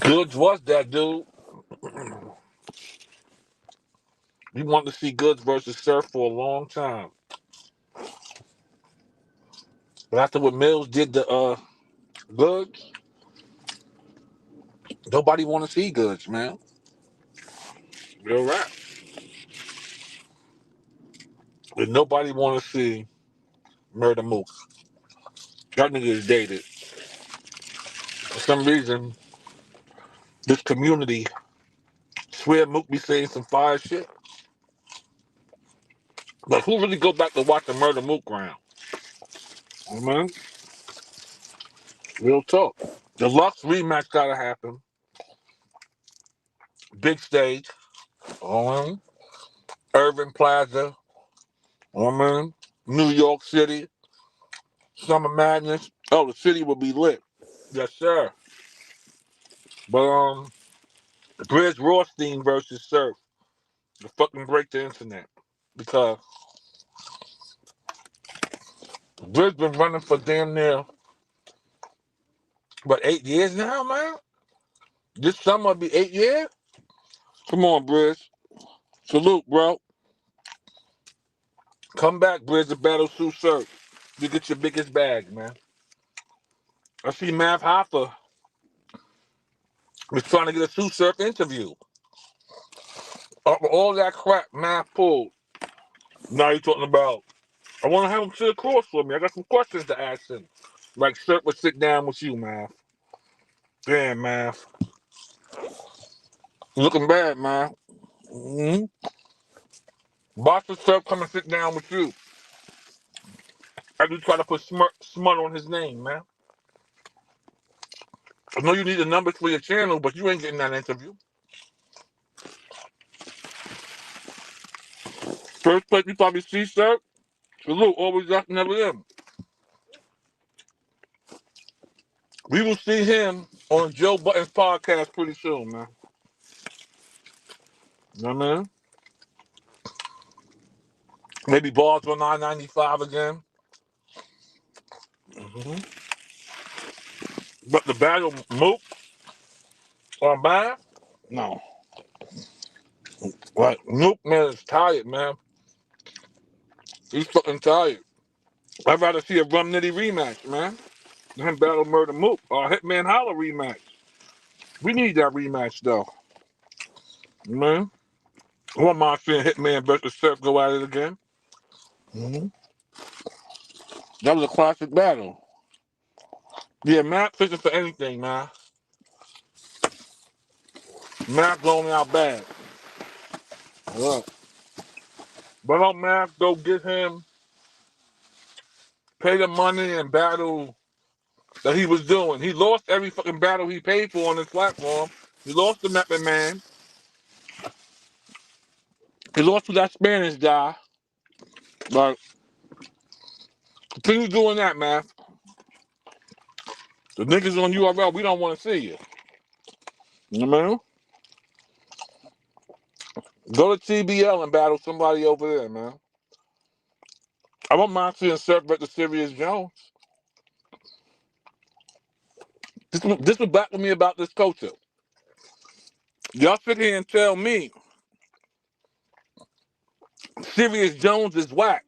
Goodz was that dude. We wanted to see Goodz versus Surf for a long time. But after what Mills did to Goodz, nobody want to see Goodz, man. Real rap. And nobody want to see Murda Mook. That nigga is dated. For some reason, this community swear Mook be saying some fire shit. But who really go back to watch the Murda Mook round? Man, real talk. The Lux rematch gotta happen. Big stage. Um, Irving Plaza. New York City. Summer Madness. Oh, the city will be lit. Yes, sir. But Brizz Rothstein versus Surf. To fucking break the internet. Because Brizz been running for damn near, what, 8 years now, man? This summer will be 8 years? Come on, Brizz. Salute, bro. Come back, Brizz, to battle Sue Surf. You get your biggest bag, man. I see Mav Hoffa was trying to get a Sue Surf interview. All that crap Mav pulled. Now you're talking about, I want to have him sit across for me. I got some questions to ask him. Like Surf would sit down with you, Mav. Damn, Mav. Looking bad, man. Mm-hmm. Boston Surf come and sit down with you. I just try to put smut on his name, man. I know you need the numbers for your channel, but you ain't getting that interview. First place you probably see, Surf. Salute, always up, never them. We will see him on Joe Button's podcast pretty soon, man. You know what I mean? Maybe balls on 995 again. Hmm. But the battle Mook or Mav? No. Like, Mook, man, is tired, man. He's fucking tired. I'd rather see a Rum Nitty rematch, man. Than him battle Murda Mook or Hitman Holla rematch. We need that rematch, though. Man. I want my seeing Hitman versus Surf go at it again. Hmm. That was a classic battle. Yeah, Matt fishing for anything, man. Matt blowing out bad. Look. But don't Matt go get him, pay the money and battle that he was doing. He lost every fucking battle he paid for on his platform. He lost to Matt Man. He lost to that Spanish guy. Like, continue doing that, man. The niggas on URL, we don't want to see you. You know what I mean? Go to TBL and battle somebody over there, man. I don't mind seeing Surf versus Serious Jones. This was back with me about this culture. Y'all sit here and tell me Serious Jones is whack,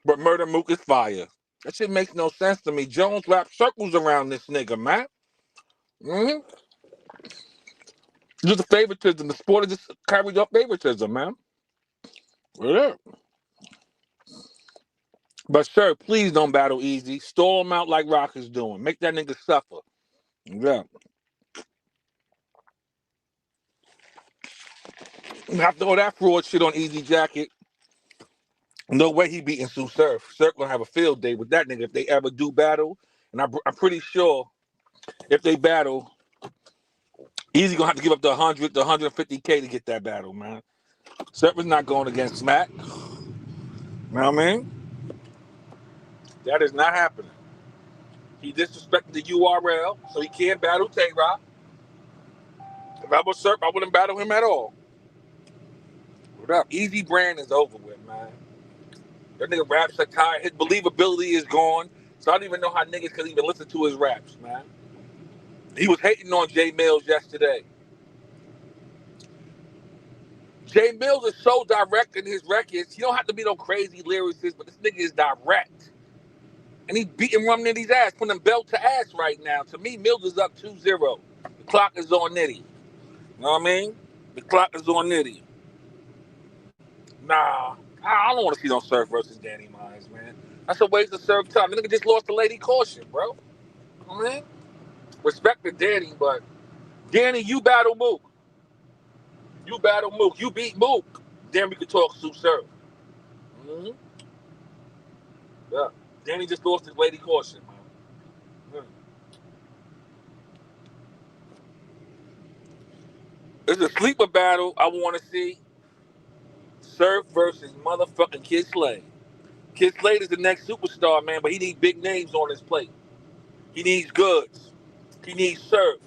but Murda Mook is fire. That shit makes no sense to me. Jones wrapped circles around this nigga, man. Mm-hmm. Just a favoritism. The sport is just carried up favoritism, man. Yeah. But sir, please don't battle easy. Stall him out like Rock is doing. Make that nigga suffer. Yeah. After all that fraud shit on Easy Jacket, no way he beating Sue Surf. Surf gonna have a field day with that nigga if they ever do battle. And I'm pretty sure if they battle, Easy gonna have to give up the 100 to 150K to get that battle, man. Surf is not going against Smack. You know what I mean? That is not happening. He disrespected the URL, so he can't battle Tay-Rock. If I was Surf, I wouldn't battle him at all. What up? Easy brand is over with, man. That nigga raps are tired. His believability is gone. So I don't even know how niggas can even listen to his raps, man. He was hating on Jay Mills yesterday. Jay Mills is so direct in his records. He don't have to be no crazy lyricist, but this nigga is direct. And he beating Rumnitty's ass, putting him belt to ass right now. To me, Mills is up 2-0. The clock is on Nitty. You know what I mean? The clock is on Nitty. Nah, I don't want to see no Surf versus Danny Myers, man. That's a waste of Surf time. The nigga just lost the lady caution, bro. You know what I mean? Respect to Danny, but Danny, you battle Mook. You battle Mook. You beat Mook. Then we could talk Sue Surf. Mm-hmm. Yeah. Danny just lost his lady caution, man. It's a sleeper battle I want to see. Surf versus motherfucking Kid Slade. Kid Slade is the next superstar, man, but he needs big names on his plate. He needs Goodz. He needs Surf.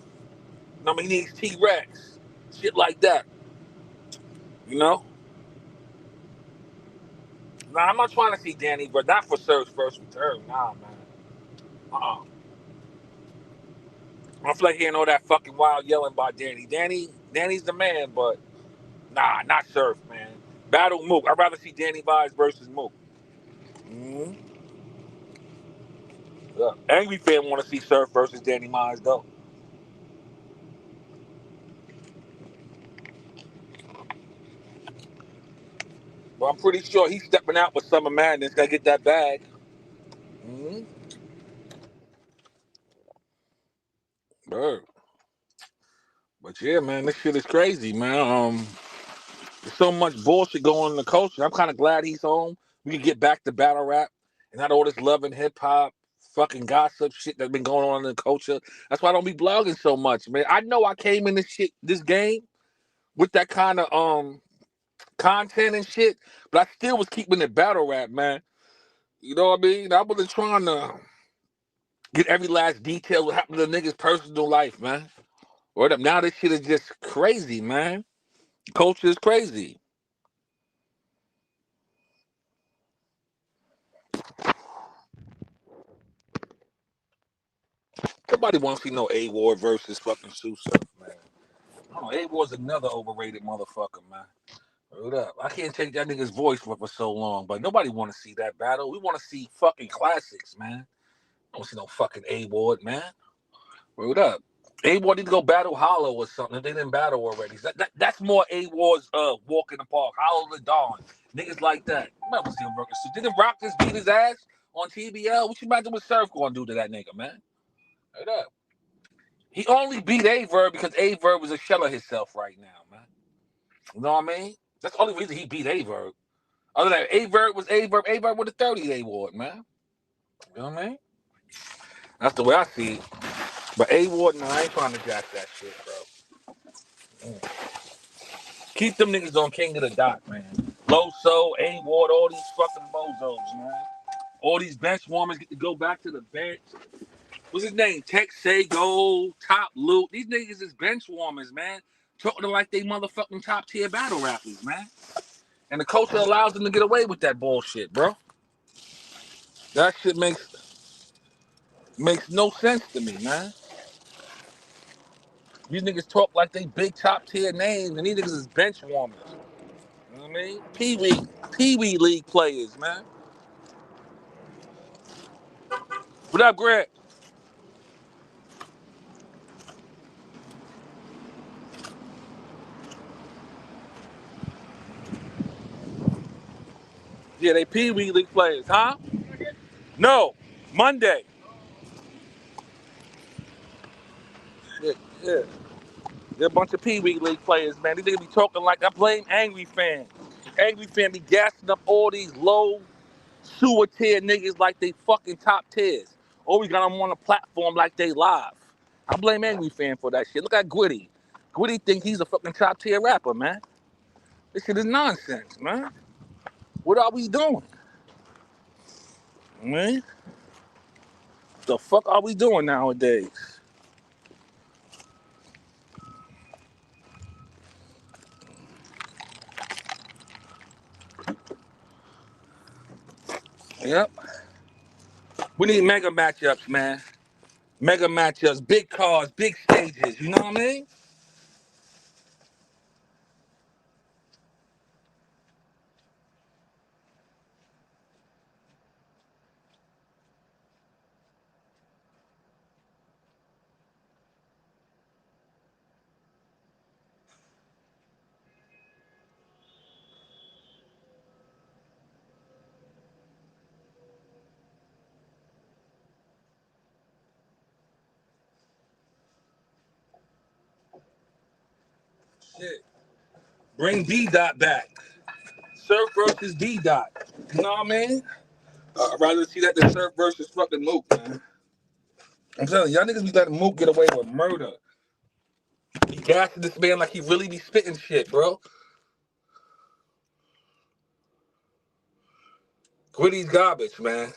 I mean, he needs T-Rex. Shit like that. You know? Nah, I'm not trying to see Danny, but not for Surf's first return. Nah, man. Uh-uh. I don't feel like hearing all that fucking wild yelling by Danny. Danny's the man, but nah, not Surf, man. Battle Mook. I'd rather see Danny Vibes versus Mook. Mm-hmm. Yeah. Angry fan want to see Surf versus Danny Myers, though. But I'm pretty sure he's stepping out with Summer Madness. Gotta get that bag. Mm-hmm. Bird. But yeah, man, this shit is crazy, man. There's so much bullshit going on in the culture. I'm kind of glad he's home. We can get back to battle rap and not all this love and hip hop, fucking gossip shit that's been going on in the culture. That's why I don't be blogging so much, man. I know I came in this game with that kind of content and shit, but I still was keeping it battle rap, man. You know what I mean? I wasn't trying to get every last detail what happened to the niggas' personal life, man. Word up. Now this shit is just crazy, man. Culture is crazy. Nobody wants to see no A Ward versus fucking Sue Surf, man. Oh, A Ward's another overrated motherfucker, man. Word up. I can't take that nigga's voice for so long, but nobody want to see that battle. We want to see fucking classics, man. I don't see no fucking A Ward, man. Word up. A Ward need to go battle Hollow or something if they didn't battle already. That's more A Ward's walk in the park. Hollow the Dawn. Niggas like that. I'm never see him working. Didn't Rock just beat his ass on TBL? What you imagine what Surf gonna do to that nigga, man? Word up. He only beat Averb because Averb was a shell of himself right now, man. You know what I mean? That's the only reason he beat Averb. Other than Averb was Averb with a 30 award, man. You know what I mean? That's the way I see it. But A-Ward, no, I ain't trying to jack that shit, bro. Keep them niggas on King of the Dot, man. Loso, A-Ward, all these fucking bozos, man. All these bench warmers get to go back to the bench. What's his name? Tech Sago, Top Loot. These niggas is bench warmers, man. Talking like they motherfucking top tier battle rappers, man. And the culture allows them to get away with that bullshit, bro. That shit makes no sense to me, man. These niggas talk like they big top tier names, and these niggas is bench warmers. You know what I mean? Pee-wee league players, man. What up, Greg? Yeah, they Pee-wee league players, huh? No, Monday. Yeah, yeah. They're a bunch of Pee-wee league players, man. These niggas be talking like I blame Angry Fan. Angry Fan be gassing up all these low sewer tier niggas like they fucking top tiers. Or we got them on a platform like they live. I blame Angry Fan for that shit. Look at Gwitty. Gwitty think he's a fucking top tier rapper, man. This shit is nonsense, man. What are we doing? Man, the fuck are we doing nowadays? Yep. We need mega matchups, man. Mega matchups, big cars, big stages. You know what I mean? Shit. Bring B Dot back. Surf versus B Dot. You know what I mean? I'd rather see that than Surf versus fucking Mook, man. I'm telling you, y'all niggas be letting Mook get away with murder. He gassing this man like he really be spitting shit, bro. Gritty's garbage, man.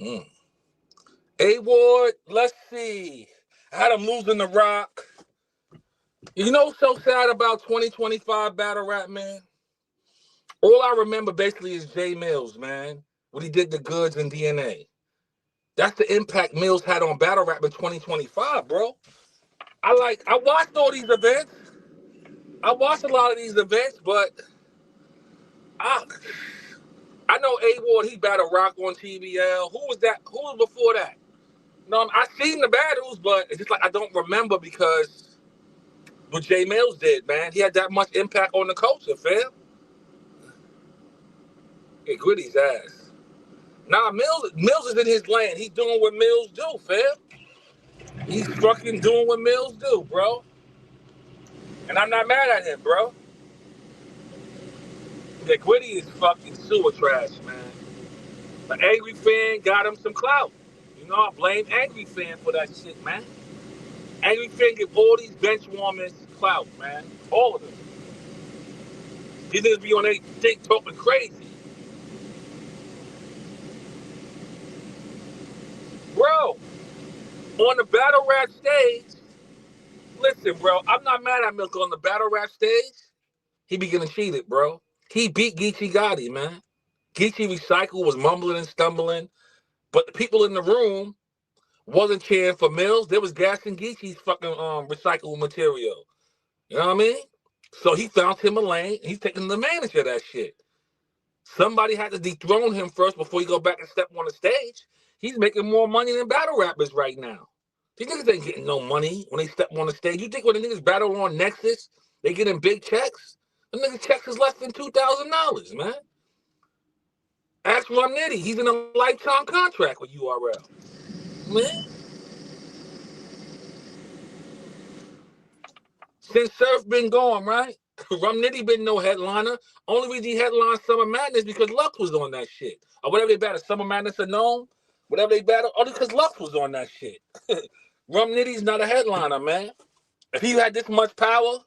Mm. A-Ward, let's see. I had him losing the Rock. You know what's so sad about 2025 battle rap, man? All I remember basically is Jay Mills, man. What he did to Goodz and DNA. That's the impact Mills had on battle rap in 2025, bro. I watched all these events. I watched a lot of these events, but I I know A-Ward, he battled Rock on TBL. Who was that? Who was before that? No, I seen the battles, but it's just like I don't remember because what Jay Mills did, man. He had that much impact on the culture, fam. It Gritty's ass. Nah, Mills is in his lane. He's doing what Mills do, fam. He's fucking doing what Mills do, bro. And I'm not mad at him, bro. The Gritty is fucking sewer trash, man. The Angry Fan got him some clout. You know, I blame Angry Fan for that shit, man. Angry Fan give all these bench warmers clout, man. All of them. These niggas be on their dick talking crazy. Bro, on the battle rap stage, listen, bro, I'm not mad at Milk on the battle rap stage. He be getting cheated, bro. He beat Geechee Gotti, man. Geechee Recycle was mumbling and stumbling, but the people in the room wasn't cheering for Mills. They was gassing Geechee's fucking recycled material. You know what I mean? So he found him a lane. He's taking advantage of that shit. Somebody had to dethrone him first before he go back and step on the stage. He's making more money than battle rappers right now. These niggas ain't getting no money when they step on the stage. You think when the niggas battle on Nexus, they getting big checks? The niggas checks is less than $2,000, man. Ask Rum Nitty. He's in a lifetime contract with URL. Man. Since Surf been gone, right? Rum Nitty been no headliner. Only reason he headlined Summer Madness because Lux was on that shit. Or whatever they battle, Summer Madness or Gnome, whatever they battle, only because Lux was on that shit. Rum Nitty's not a headliner, man. If he had this much power,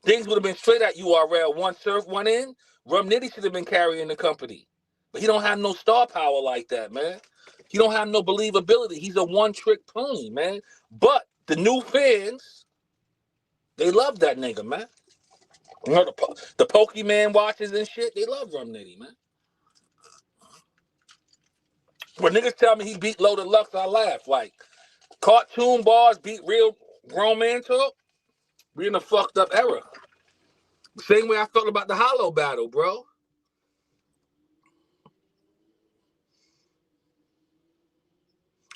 things would have been straight at URL. One Surf, one in. Rum Nitty should have been carrying the company. But he don't have no star power like that, man. He don't have no believability. He's a one-trick pony, man. But the new fans, they love that nigga, man. You know, the Pokemon watches and shit, they love Rum Nitty, man. When niggas tell me he beat Loaded Lux, I laugh. Like, cartoon bars beat real grown man talk? We in a fucked up era. Same way I felt about the Hollow battle, bro.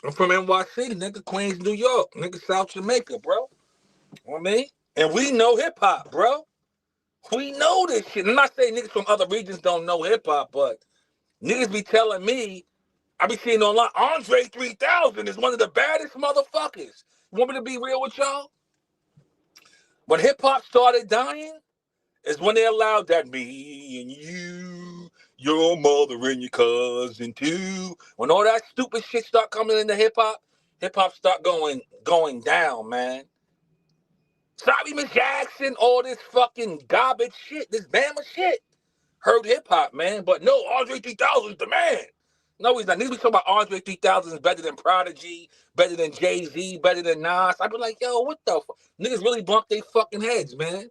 I'm from NYC, nigga, Queens, New York, nigga, South Jamaica, bro. You know what I mean? And we know hip-hop, bro. We know this shit. I'm not saying niggas from other regions don't know hip-hop, but niggas be telling me, I be seeing online, Andre 3000 is one of the baddest motherfuckers. You want me to be real with y'all? When hip-hop started dying, is when they allowed that me and you, your mother and your cousin too. When all that stupid shit start coming into hip hop start going down, man. Sorry, Miss Jackson, all this fucking garbage shit, this Bama shit, hurt hip hop, man. But no, Andre 3000's the man. No, he's not. Niggas be talking about Andre 3000 is better than Prodigy, better than Jay-Z, better than Nas. I be like, yo, what the fuck? Niggas really bump their fucking heads, man.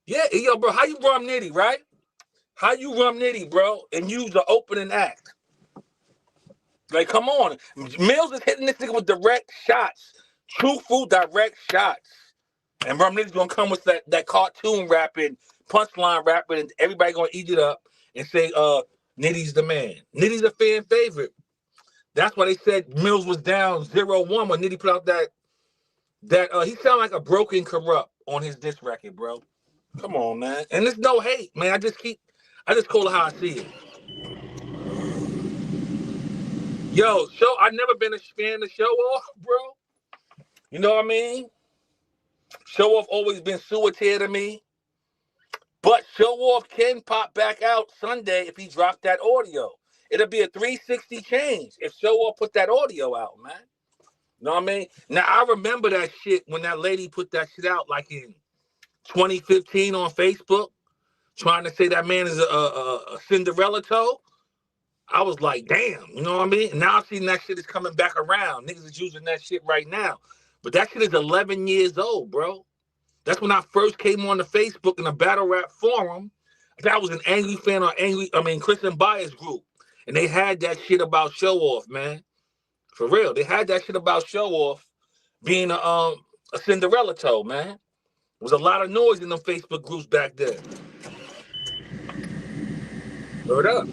Yeah, yo, bro, how you Rum Nitty, right? How you run Nitty, bro, and use the opening act? Like, come on. Mills is hitting this nigga with direct shots. Truthful direct shots. And Rum Nitty's gonna come with that cartoon rapping, punchline rapping, and everybody gonna eat it up and say, Nitty's the man. Nitty's a fan favorite. That's why they said Mills was down 0-1 when Nitty put out that he sounded like a broken corrupt on his diss record, bro. Come on, man. And there's no hate, man. I just call it how I see it. Yo, I never been a fan of Show Off, bro. You know what I mean? Show Off always been suited to me. But Show Off can pop back out Sunday if he dropped that audio. It'll be a 360 change if Show Off put that audio out, man. You know what I mean? Now, I remember that shit when that lady put that shit out like in 2015 on Facebook, trying to say that man is a Cinderella toe. I was like, damn, you know what I mean? And now I've seen that shit is coming back around. Niggas is using that shit right now. But that shit is 11 years old, bro. That's when I first came on the Facebook in the battle rap forum. That was an Angry Fan or Christian Bias group. And they had that shit about Show Off, man. For real. They had that shit about Show Off being a Cinderella toe, man. There was a lot of noise in them Facebook groups back then. Word up.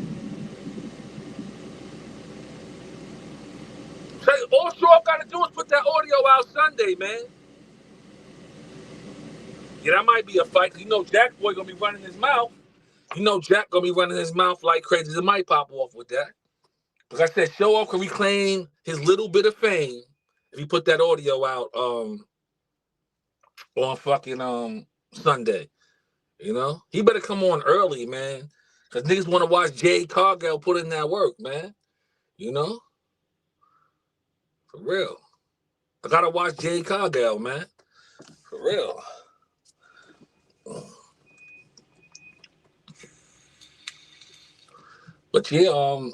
All Show Off got to do is put that audio out Sunday, man. Yeah, that might be a fight. You know Jack Boy going to be running his mouth. You know Jack going to be running his mouth like crazy. It might pop off with that. Like I said, Show Off can reclaim his little bit of fame if he put that audio out on fucking Sunday. You know? He better come on early, man. Because niggas want to watch Jay Cargill put in that work, man. You know? For real. I got to watch Jay Cargill, man. For real. But yeah,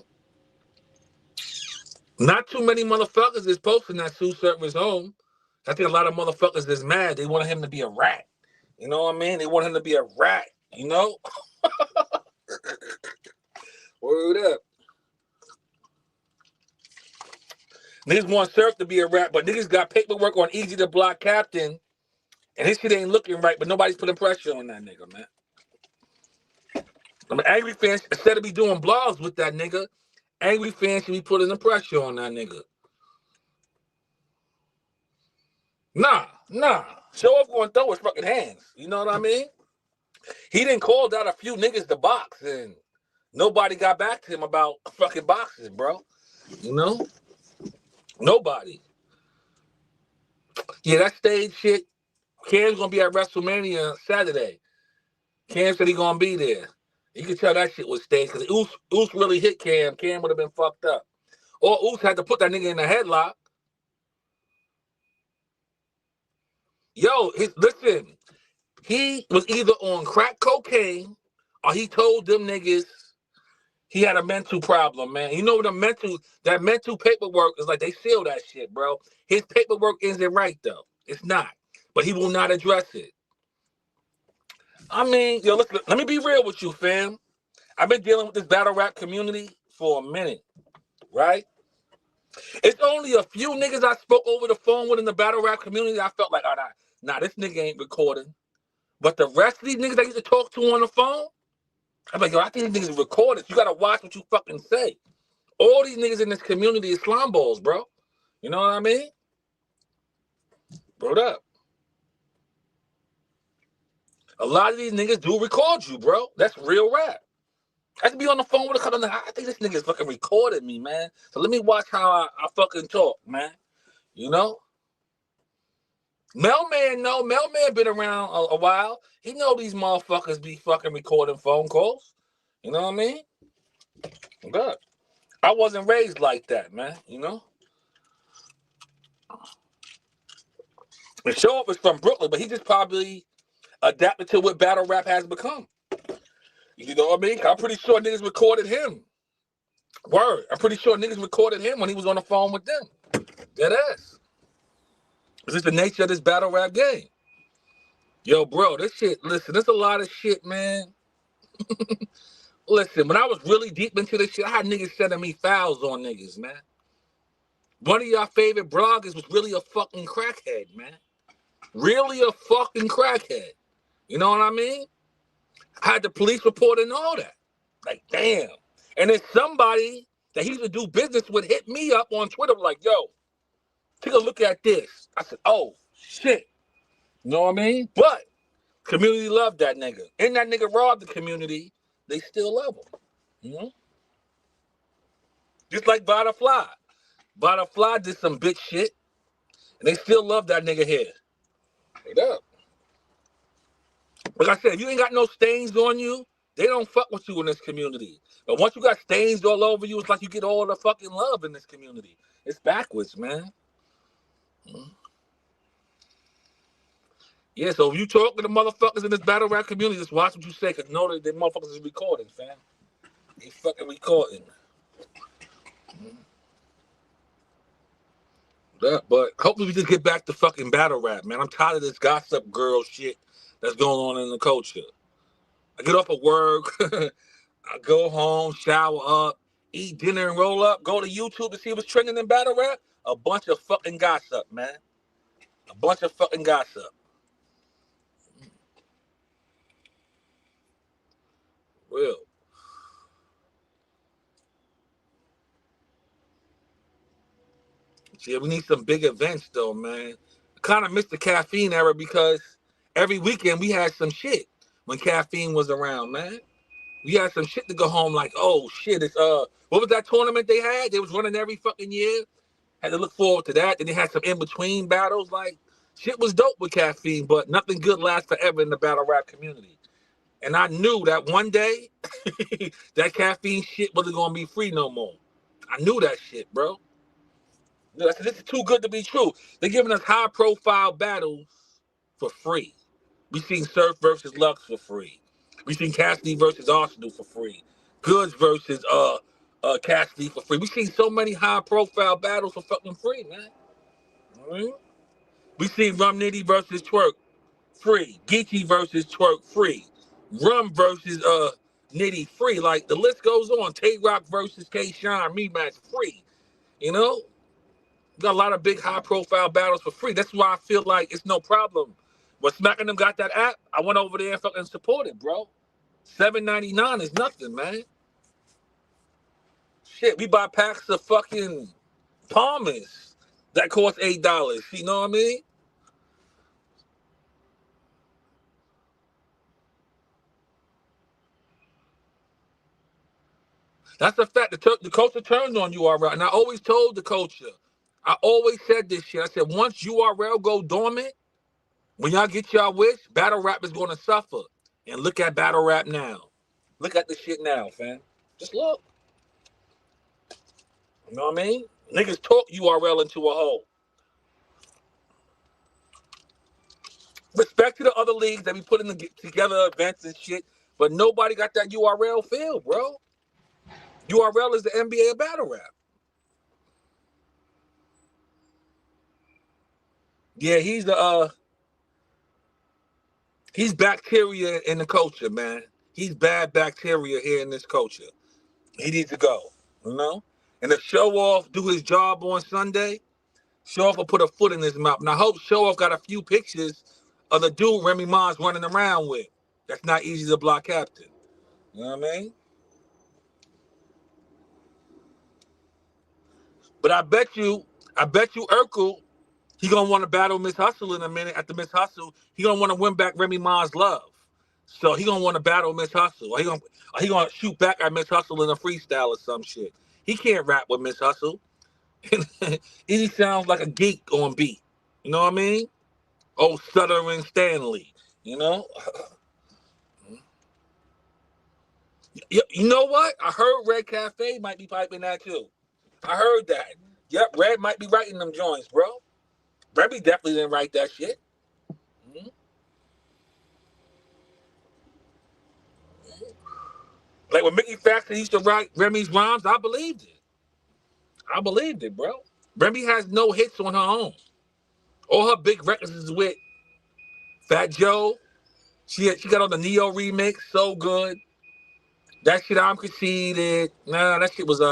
not too many motherfuckers is posting that Sue Surfer's home. I think a lot of motherfuckers is mad. They want him to be a rat. You know what I mean? They want him to be a rat, you know? Word up. Niggas want Surf to be a rat, but niggas got paperwork on Easy to Block Captain, and his shit ain't looking right, but nobody's putting pressure on that nigga, man. I'm an Angry Fan, instead of be doing blogs with that nigga, Angry Fans should be putting the pressure on that nigga. Nah. Show Off going to throw his fucking hands. You know what I mean? He didn't call out a few niggas to box, and nobody got back to him about fucking boxes, bro. You know? Nobody. Yeah, that stage shit, Cam's going to be at WrestleMania Saturday. Cam said he going to be there. You can tell that shit was staged because Oos really hit Cam. Cam would have been fucked up. Or Oos had to put that nigga in a headlock. Yo, listen, he was either on crack cocaine or he told them niggas he had a mental problem, man. You know what that mental paperwork is like, they seal that shit, bro. His paperwork isn't right, though. It's not. But he will not address it. I mean, yo, listen, let me be real with you, fam. I've been dealing with this battle rap community for a minute, right? It's only a few niggas I spoke over the phone with in the battle rap community. I felt like, oh, nah, this nigga ain't recording. But the rest of these niggas I used to talk to on the phone, I'm like, yo, I think these niggas recorded. You gotta watch what you fucking say. All these niggas in this community is slime balls, bro. You know what I mean? Word up. A lot of these niggas do record you, bro. That's real rap. I have to be on the phone with a couple. I think this nigga's fucking recorded me, man. So let me watch how I fucking talk, man. You know? Melman been around a while. He know these motherfuckers be fucking recording phone calls. You know what I mean? Good. I wasn't raised like that, man. You know? The Show Off is from Brooklyn, but he just probably adapted to what battle rap has become. You know what I mean? I'm pretty sure niggas recorded him. Word. I'm pretty sure niggas recorded him when he was on the phone with them. Dead ass. This is the nature of this battle rap game. Yo, bro, this shit, listen, there's a lot of shit, man. Listen, when I was really deep into this shit, I had niggas sending me files on niggas, man. One of y'all favorite bloggers was really a fucking crackhead, man. Really a fucking crackhead. You know what I mean? I had the police report and all that. Like, damn. And then somebody that he used to do business with hit me up on Twitter like, yo, take a look at this. I said, oh, shit. You know what I mean? But community loved that nigga. And that nigga robbed the community. They still love him. You know? Just like Butterfly. Butterfly did some bitch shit. And they still love that nigga here. Straight up. Like I said, if you ain't got no stains on you, they don't fuck with you in this community. But once you got stains all over you, it's like you get all the fucking love in this community. It's backwards, man. Yeah, so if you talking to motherfuckers in this battle rap community, just watch what you say, because know that the motherfuckers is recording, fam. They fucking recording. Yeah, but hopefully we just get back to fucking battle rap, man. I'm tired of this gossip girl shit that's going on in the culture. I get off of work, I go home, shower up, eat dinner and roll up, go to YouTube to see what's trending in battle rap. A bunch of fucking gossip, man. A bunch of fucking gossip. Real. Yeah, we need some big events though, man. I kind of missed the caffeine era because every weekend we had some shit when caffeine was around, man. We had some shit to go home like, oh shit, it's what was that tournament they had? They was running every fucking year. Had to look forward to that. Then they had some in-between battles. Like, shit was dope with caffeine, but nothing good lasts forever in the battle rap community. And I knew that one day that caffeine shit wasn't gonna be free no more. I knew that shit, bro. I said, this is too good to be true. They're giving us high-profile battles for free. We seen Surf versus Lux for free. We seen Cassidy versus Arsenal for free. Goodz versus Cassidy for free. We seen so many high-profile battles for fucking free, man. All right? We seen Rum Nitty versus Twerk free. Geechee versus Twerk free. Rum versus Nitty free. Like, the list goes on. Tay-Rock versus K-Shine rematch free. You know? Got a lot of big high-profile battles for free. That's why I feel like it's no problem. When Smacking them got that app, I went over there and fucking supported, bro. $7.99 is nothing, man. Shit, we buy packs of fucking Palmers that cost $8. You know what I mean? That's the fact. The culture turns on URL. And I always told the culture, I always said this shit. I said, once URL go dormant, when y'all get y'all wish, battle rap is going to suffer. And look at battle rap now. Look at the shit now, fam. Just look. You know what I mean? Niggas talk URL into a hole. Respect to the other leagues that be putting together events and shit, but nobody got that URL feel, bro. URL is the NBA of battle rap. Yeah, he's bacteria in the culture, man. He's bad bacteria here in this culture. He needs to go, you know? And if Show Off do his job on Sunday, Show Off will put a foot in his mouth. And I hope Show Off got a few pictures of the dude Remy Ma's running around with. That's not easy to block captain. You know what I mean? But I bet you Urkel, he gonna want to battle Miss Hustle in a minute. After Miss Hustle, he gonna want to win back Remy Ma's love. So he gonna want to battle Miss Hustle. Or he gonna shoot back at Miss Hustle in a freestyle or some shit. He can't rap with Miss Hustle. He sounds like a geek on beat. You know what I mean? Oh, stuttering Stanley. You know? You know what? I heard Red Cafe might be piping that too. I heard that. Yep, Red might be writing them joints, bro. Remy definitely didn't write that shit. Mm-hmm. Like when Mickey Faxon used to write Remy's rhymes, I believed it. I believed it, bro. Remy has no hits on her own. All her big records is with Fat Joe. She got on the Neo remix, so good. That shit I'm conceited. Nah, that shit was you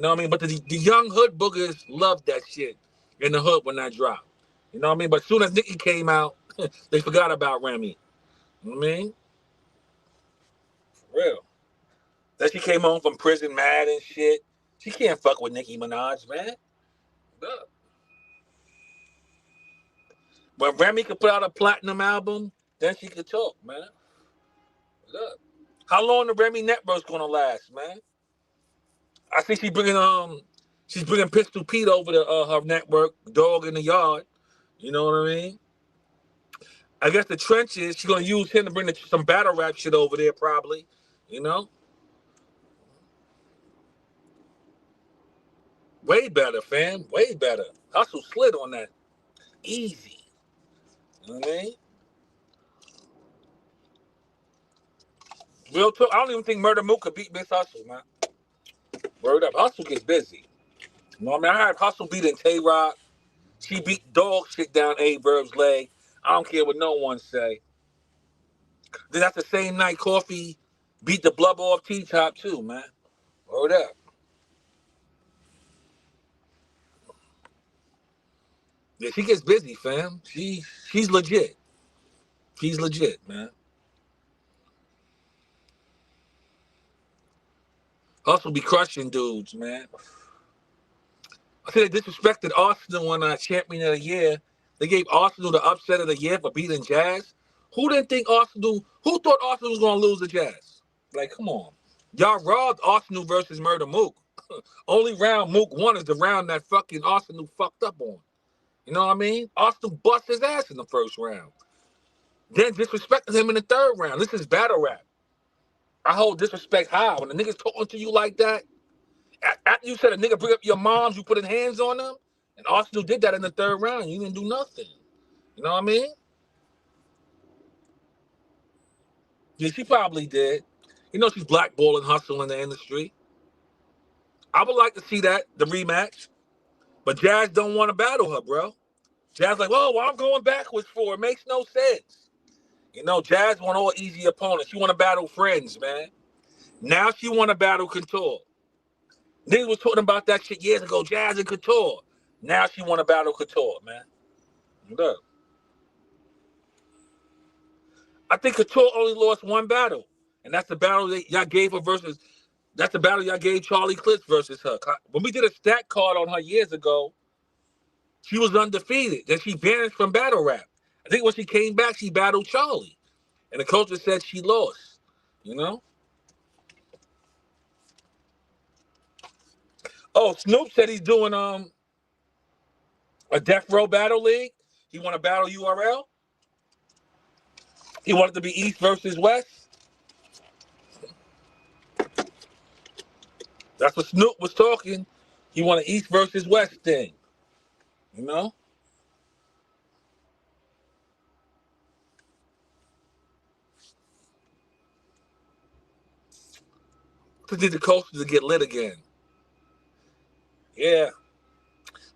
know what I mean? But the young hood boogers loved that shit in the hood when that dropped. You know what I mean? But as soon as Nicki came out, they forgot about Remy. You know what I mean? For real. Then she came home from prison mad and shit. She can't fuck with Nicki Minaj, man. Look. When Remy could put out a platinum album, then she could talk, man. Look. How long the Remy network's gonna last, man? I think she's bringing Pistol Pete over to her network, Dog in the Yard. You know what I mean? I guess the trenches, she's gonna use him to bring some battle rap shit over there, probably. You know? Way better, fam. Way better. Hustle slid on that. Easy. You know what I mean? Real talk, I don't even think Murda Mook could beat Miss Hustle, man. Word up. Hustle gets busy. You know what I mean? I had Hustle beating Tay-Rock. She beat dog shit down A-Verb's leg. I don't care what no one say. Then that's the same night Coffee beat the blub off T-Top too, man. Word up. Yeah, she gets busy, fam. She's legit. She's legit, man. Hustle be crushing dudes, man. I said they disrespected Arsenal when champion of the year. They gave Arsenal the upset of the year for beating Jazz. Who thought Arsenal was gonna lose the Jazz? Like, come on. Y'all robbed Arsenal versus Murda Mook. Only round Mook won is the round that fucking Arsenal fucked up on. You know what I mean? Arsenal bust his ass in the first round. Then disrespected him in the third round. This is battle rap. I hold disrespect high. When the niggas talking to you like that, after you said a nigga bring up your moms, you putting hands on them, and Arsenal did that in the third round. You didn't do nothing. You know what I mean? Yeah, she probably did. You know she's blackballing Hustle in the industry. I would like to see that, the rematch. But Jazz don't want to battle her, bro. Jazz like, oh, well, I'm going backwards for it. Makes no sense. You know, Jazz want all easy opponents. She want to battle friends, man. Now she want to battle Couture. Niggas was talking about that shit years ago, Jazz and Couture. Now she want to battle Couture, man. Look. I think Couture only lost one battle. And that's the battle that y'all gave her versus, that's the battle y'all gave Charlie Clips versus her. When we did a stat card on her years ago, she was undefeated. Then she vanished from battle rap. I think when she came back, she battled Charlie. And the coach said she lost. You know? Oh, Snoop said he's doing a Death Row Battle League. He want to battle URL. He wanted to be East versus West. That's what Snoop was talking. He want an East versus West thing. You know? To need the culture to get lit again. Yeah.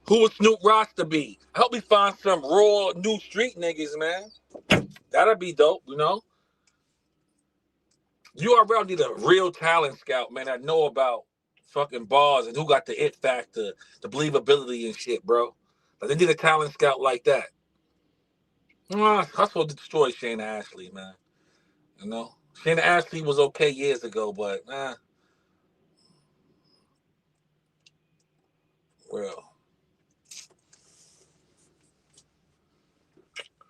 Who would Snoop roster be? Help me find some raw new street niggas, man. That'd be dope, you know? URL need a real talent scout, man, that know about fucking bars and who got the it factor, the believability and shit, bro. But they need a talent scout like that. Hustle destroyed Shayna Ashley, man. You know? Shayna Ashley was okay years ago, but well.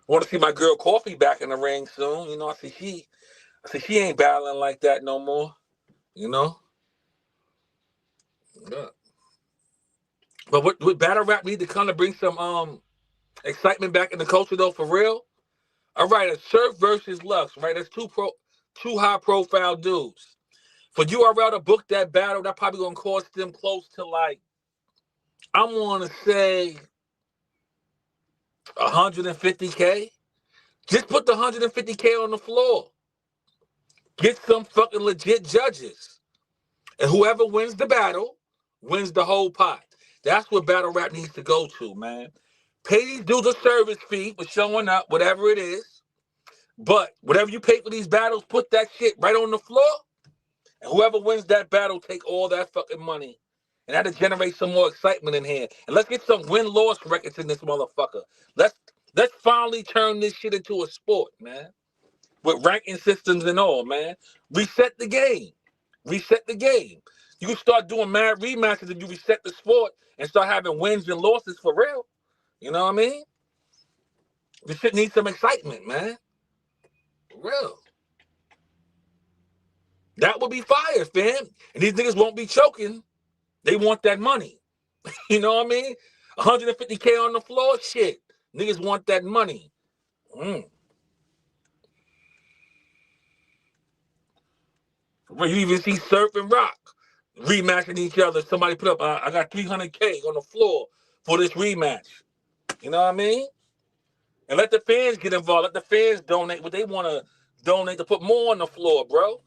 I want to see my girl Coffee back in the ring soon. You know, I see she ain't battling like that no more. You know? Yeah. But what battle rap need to come to bring some excitement back in the culture though, for real? All right, a Surf versus Lux, right? That's two high profile dudes. For URL to book that battle, that probably gonna cost them close to like, I wanna say 150K. Just put the 150K on the floor. Get some fucking legit judges. And whoever wins the battle wins the whole pot. That's what battle rap needs to go to, man. Pay these dudes a service fee for showing up, whatever it is. But whatever you pay for these battles, put that shit right on the floor And whoever wins that battle take all that fucking money. And that'll generate some more excitement in here. And let's get some win-loss records in this motherfucker. Let's finally turn this shit into a sport, man. With ranking systems and all, man. Reset the game. Reset the game. You can start doing mad rematches if you reset the sport and start having wins and losses for real. You know what I mean? This shit needs some excitement, man. For real. That would be fire, fam. And these niggas won't be choking. They want that money. You know what I mean? 150K on the floor, shit. Niggas want that money. You even see Surf and Rock rematching each other. Somebody put up, I got 300K on the floor for this rematch. You know what I mean? And let the fans get involved. Let the fans donate what they want to donate to put more on the floor, bro.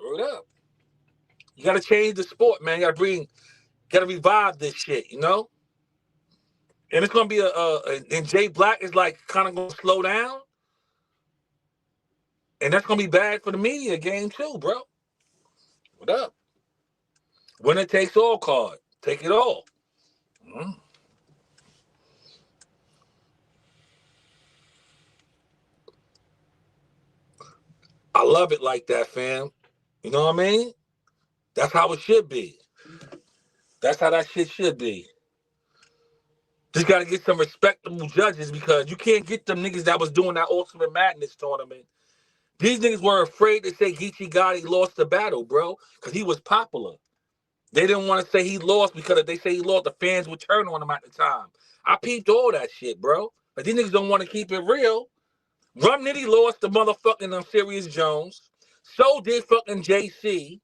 Word up. You got to change the sport, man. You got to revive this shit, you know? And it's going to be and Jay Black is like kind of going to slow down. And that's going to be bad for the media game too, bro. What up? Winner takes all card. Take it all. I love it like that, fam. You know what I mean? That's how it should be. That's how that shit should be. Just got to get some respectable judges because you can't get them niggas that was doing that Ultimate Madness tournament. These niggas were afraid to say Geechee Gotti lost the battle, bro, because he was popular. They didn't want to say he lost because if they say he lost, the fans would turn on him at the time. I peeped all that shit, bro. But these niggas don't want to keep it real. Rum Nitty lost to motherfucking Serious Jones. So did fucking JC.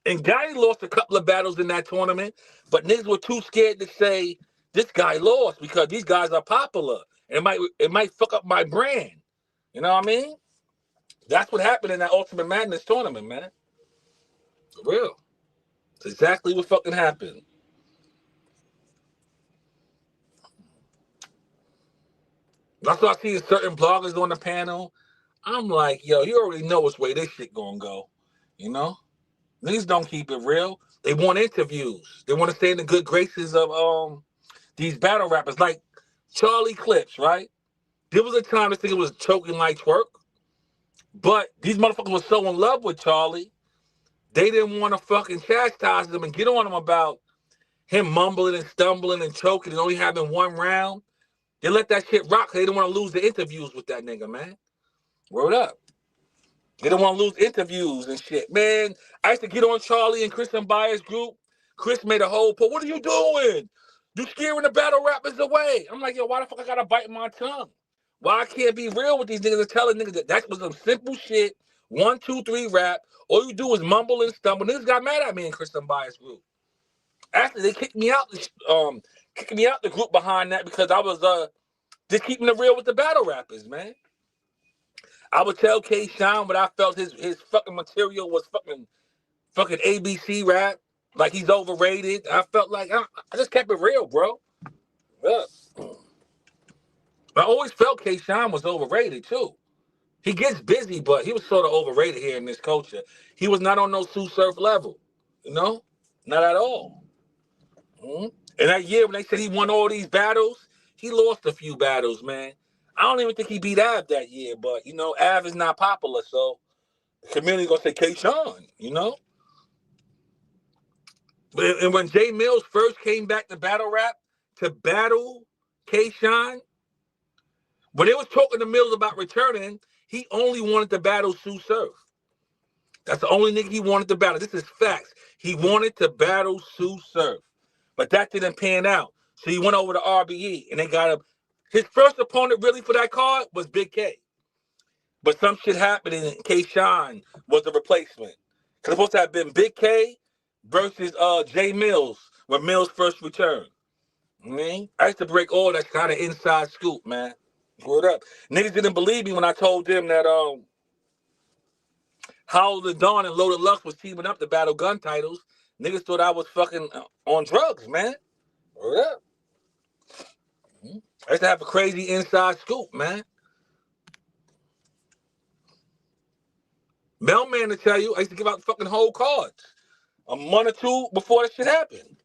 And Gotti lost a couple of battles in that tournament, but niggas were too scared to say this guy lost because these guys are popular. And it might fuck up my brand. You know what I mean? That's what happened in that Ultimate Madness tournament, man. For real. It's exactly what fucking happened. That's why I see certain bloggers on the panel. I'm like, yo, you already know which way this shit gonna go. You know? Niggas don't keep it real. They want interviews. They want to stay in the good graces of these battle rappers. Like Charlie Clips, right? There was a time this nigga was choking like twerk. But these motherfuckers were so in love with Charlie, they didn't want to fucking chastise him and get on him about him mumbling and stumbling and choking and only having one round. They let that shit rock. They didn't want to lose the interviews with that nigga, man. Word up. They didn't want to lose interviews and shit. Man, I used to get on Charlie and Chris and Byers group. Chris made a whole post. What are you doing? You scaring the battle rappers away. I'm like, yo, why the fuck I gotta bite my tongue? Why I can't be real with these niggas and telling niggas that was some simple shit. 1, 2, 3 rap. All you do is mumble and stumble. Niggas got mad at me in Chris and Byers group. Actually, they kicked me out the group behind that because I was just keeping it real with the battle rappers, man. I would tell K Shine what I felt his fucking material was fucking ABC rap. Like he's overrated. I felt like I just kept it real, bro. Yeah. I always felt K Shine was overrated too. He gets busy, but he was sort of overrated here in this culture. He was not on no Sue Surf level, you know? Not at all. Mm-hmm. And that year when they said he won all these battles, he lost a few battles, man. I don't even think he beat Av that year, but you know, Av is not popular, so the community gonna say K-Shine, you know? And when Jay Mills first came back to battle rap to battle K-Shine, when they was talking to Mills about returning, he only wanted to battle Sue Surf. That's the only nigga he wanted to battle. This is facts. He wanted to battle Sue Surf. But that didn't pan out. So he went over to RBE and they got him. His first opponent really for that card was Big K. But some shit happened and K-Shine was the replacement. Because it's supposed to have been Big K versus Jay Mills when Mills first returned. I used to break all that kind of inside scoop, man. Word up. Niggas didn't believe me when I told them that Howl the Dawn and Loaded Lux was teaming up to battle gun titles. Niggas thought I was fucking on drugs, man. Word up. I used to have a crazy inside scoop, man. Mailman to tell you, I used to give out fucking whole cards a month or two before that shit happened.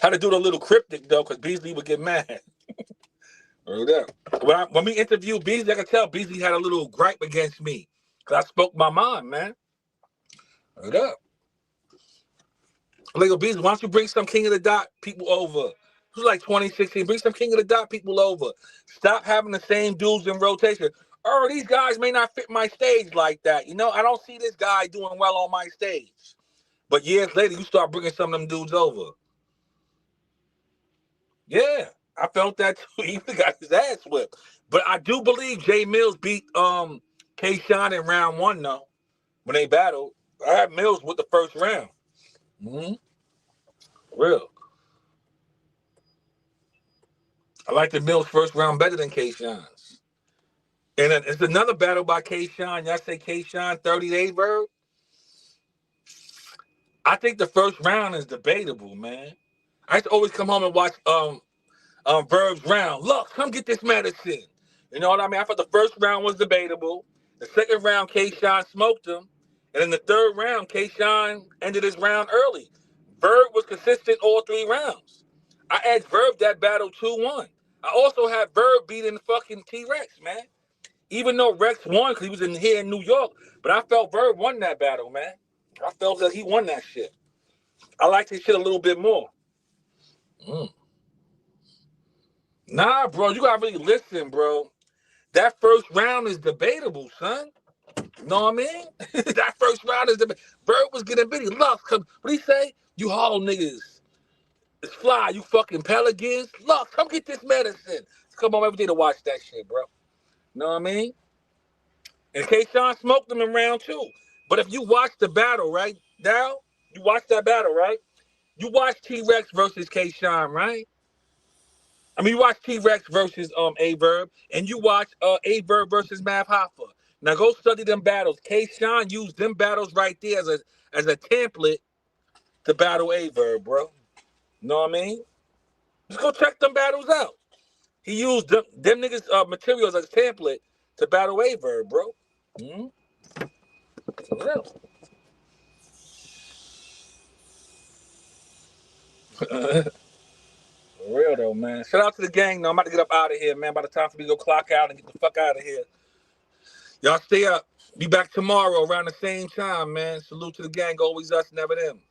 Had to do the little cryptic though, because Beasley would get mad. When we interviewed Beasley, I could tell Beasley had a little gripe against me. Because I spoke my mind, man. Word up. Like, Beasley, why don't you bring some King of the Dot people over? It was like 2016. Bring some King of the Dot people over. Stop having the same dudes in rotation. Oh, these guys may not fit my stage like that. You know, I don't see this guy doing well on my stage. But years later, you start bringing some of them dudes over. Yeah, I felt that too. He got his ass whipped. But I do believe Jay Mills beat K-Shine in round 1, though. When they battled, I had Mills with the first round. Real. I like the Mills first round better than K-Shine's. And then it's another battle by K-Shine. Y'all say K-Shine 30-day verb? I think the first round is debatable, man. I used to always come home and watch Verb's round. Look, come get this medicine. You know what I mean? I thought the first round was debatable. The second round, K-Shine smoked him. And in the third round, K-Shine ended his round early. Verb was consistent all 3 rounds. I asked Verb that battle 2-1. I also had Verb beating fucking T-Rex, man. Even though Rex won because he was here in New York, but I felt Verb won that battle, man. I felt that he won that shit. I liked his shit a little bit more. Nah, bro, you gotta really listen, bro. That first round is debatable, son. You know what I mean? That first round is debatable. Verb was getting bitty. Lux, come. What he say? You hollow niggas. It's fly, you fucking pelicans. Lux, come get this medicine. Come on every day to watch that shit, bro. You know what I mean? And K-Shine smoked them in round 2. But if you watch the battle, right, Dow? You watch that battle, right? You watch T-Rex versus K-Shine, right? I mean, you watch T-Rex versus A-Verb, and you watch A-Verb versus Mav Hoffa. Now go study them battles. K-Shine used them battles right there as a template to battle A-Verb, bro. You know what I mean? Just go check them battles out. He used them niggas' materials as a template to battle A-Verb, bro. Mm-hmm. For real though, man. Shout out to the gang, though. I'm about to get up out of here, man. By the time for me to go clock out and get the fuck out of here. Y'all stay up. Be back tomorrow around the same time, man. Salute to the gang. Always us, never them.